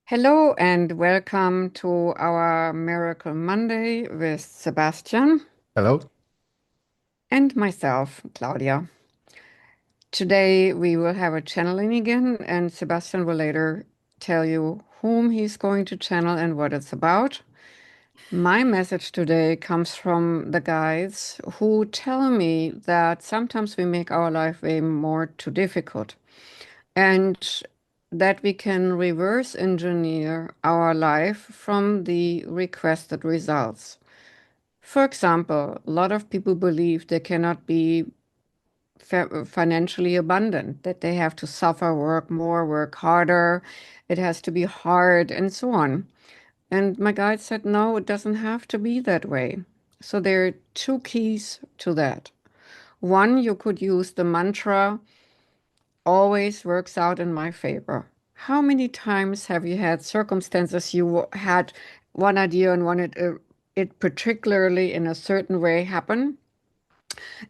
Hello and welcome to our Miracle Monday with Sebastian Hello. and myself, Claudia. Today we will have a channeling again, and Sebastian will later tell you whom he's going to channel and what it's about. My message today comes from the guides who tell me that sometimes we make our life way more too difficult and that we can reverse engineer our life from the requested results. For example, a lot of people believe they cannot be financially abundant, that they have to suffer, work more, work harder, it has to be hard, and so on. And my guide said, no, it doesn't have to be that way. So there are two keys to that. One, you could use the mantra, always works out in my favor. How many times have you had circumstances you had one idea and wanted it particularly in a certain way happen,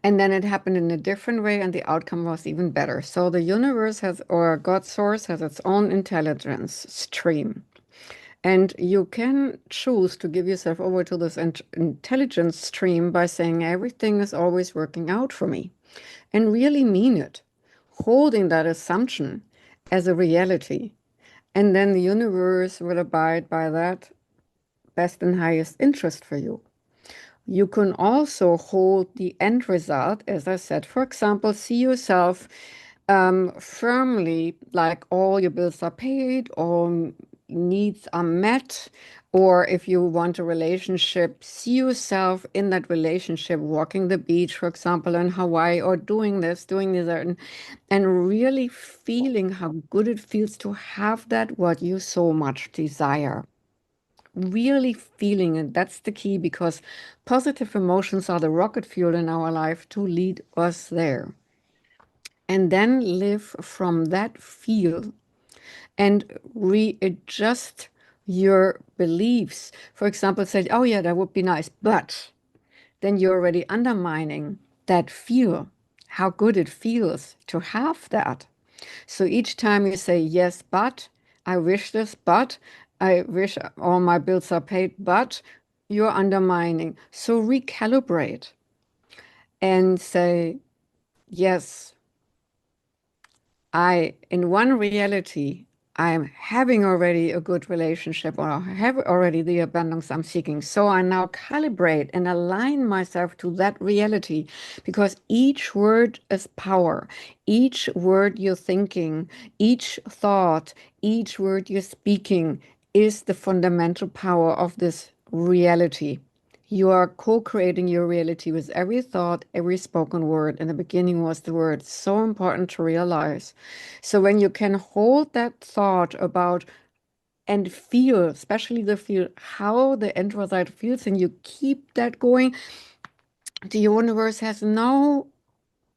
and then it happened in a different way, and the outcome was even better? So the universe has, or God source has its own intelligence stream. And you can choose to give yourself over to this intelligence stream by saying everything is always working out for me and really mean it, holding that assumption as a reality. And then the universe will abide by that best and highest interest for you. You can also hold the end result, as I said. For example, see yourself firmly, like all your bills are paid, all needs are met, or if you want a relationship, see yourself in that relationship, walking the beach, for example, in Hawaii, or doing this, doing this, and really feeling how good it feels to have that, what you so much desire. Really feeling it. That's the key because positive emotions are the rocket fuel in our life to lead us there. And then live from that feel and readjust your beliefs. For example, say, oh, yeah, that would be nice. But then you're already undermining that feel, how good it feels to have that. So each time you say, yes, but I wish this, but I wish all my bills are paid, but you're undermining. So recalibrate and say, yes, in one reality, I'm having already a good relationship or I have already the abundance I'm seeking. So I now calibrate and align myself to that reality because each word is power. Each word you're thinking, each thought, each word you're speaking is the fundamental power of this reality. You are co-creating your reality with every thought, every spoken word. In the beginning was the word. So important to realize. So when you can hold that thought about and feel, especially the feel, how the end result feels, and you keep that going, the universe has no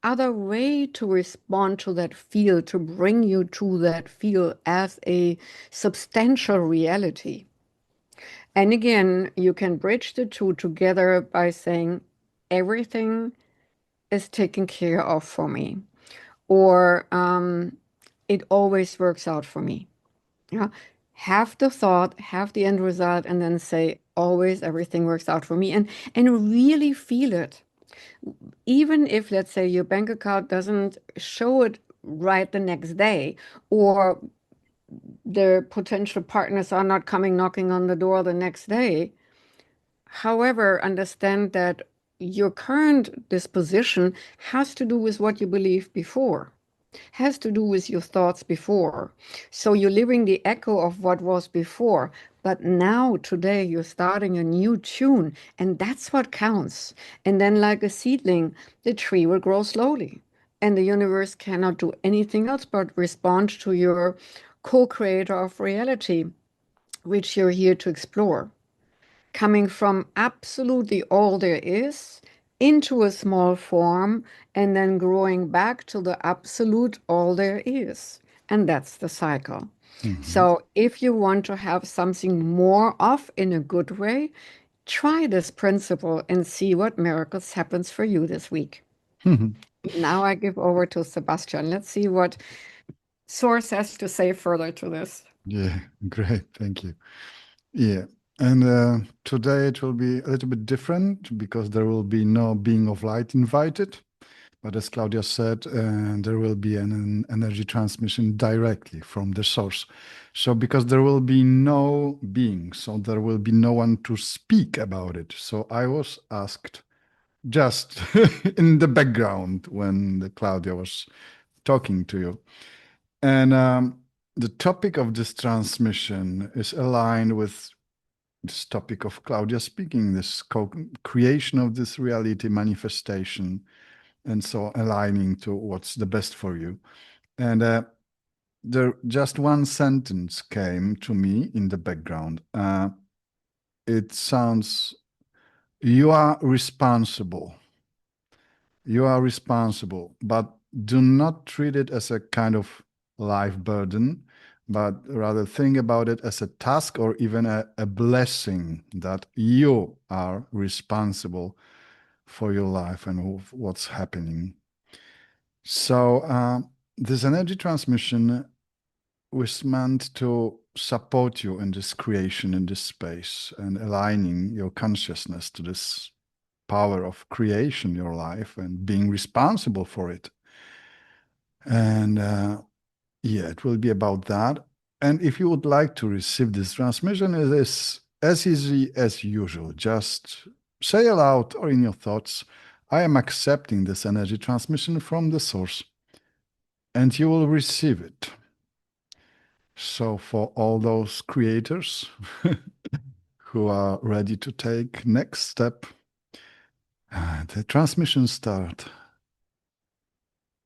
other way to respond to that feel, to bring you to that feel as a substantial reality. And again, you can bridge the two together by saying, everything is taken care of for me, or it always works out for me. Yeah. Have the thought, have the end result, and then say, always everything works out for me, and really feel it. Even if, let's say, your bank account doesn't show it right the next day, or the potential partners are not coming knocking on the door the next day. However, understand that your current disposition has to do with what you believed before, has to do with your thoughts before. So you're living the echo of what was before. But now, today, you're starting a new tune, and that's what counts. And then, like a seedling, the tree will grow slowly. And the universe cannot do anything else but respond to your co-creator of reality, which you're here to explore, coming from absolutely all there is into a small form and then growing back to the absolute all there is. And that's the cycle. Hmm. So if you want to have something more of in a good way, try this principle and see what miracles happens for you this week. Hmm. Now I give over to Sebastian. Let's see what Source has to say further to this. Yeah, great. Thank you. Yeah. And today it will be a little bit different because there will be no being of light invited. But as Claudia said, there will be an energy transmission directly from the source. So because there will be no being, so there will be no one to speak about it. So I was asked just in the background when the Claudia was talking to you. And the topic of this transmission is aligned with this topic of Claudia speaking, this creation of this reality manifestation, and so aligning to what's the best for you. And there just one sentence came to me in the background. It sounds, you are responsible. You are responsible, but do not treat it as a kind of life burden, but rather think about it as a task or even a blessing that you are responsible for your life and what's happening. So, this energy transmission was meant to support you in this creation, in this space, and aligning your consciousness to this power of creation, your life, and being responsible for it. And yeah, it will be about that. And if you would like to receive this transmission, it is as easy as usual. Just say aloud or in your thoughts, I am accepting this energy transmission from the source, and you will receive it. So for all those creators who are ready to take next step, the transmission start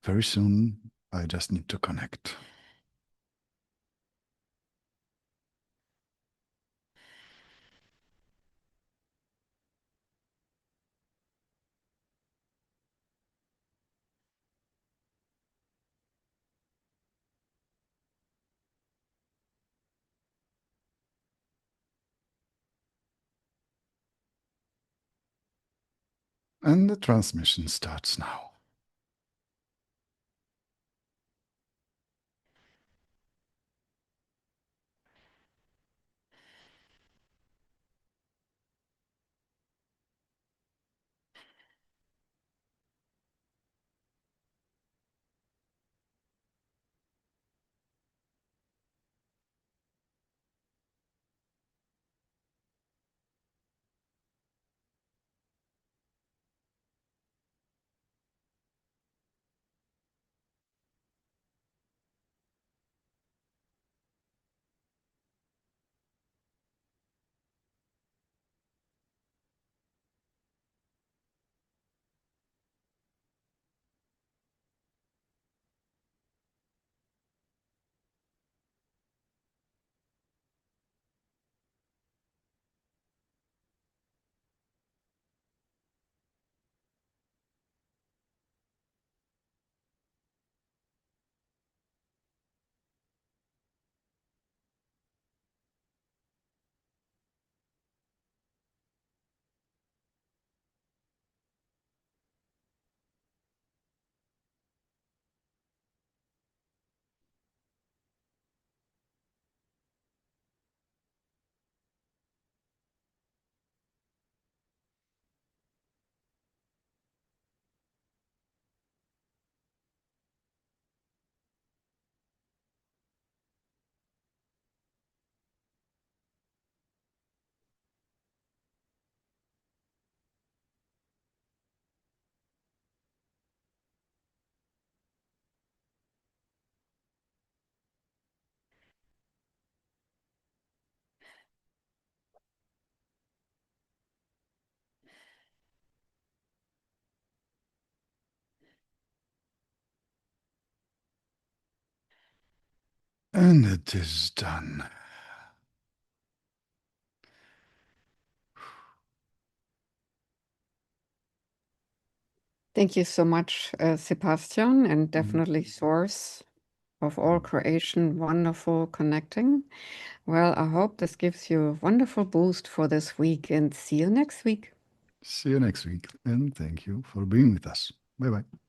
very soon. I just need to connect. And the transmission starts now. And it is done. Thank you so much, Sebastian, and definitely source of all creation. Wonderful connecting. Well, I hope this gives you a wonderful boost for this week and see you next week. See you next week. And thank you for being with us. Bye bye.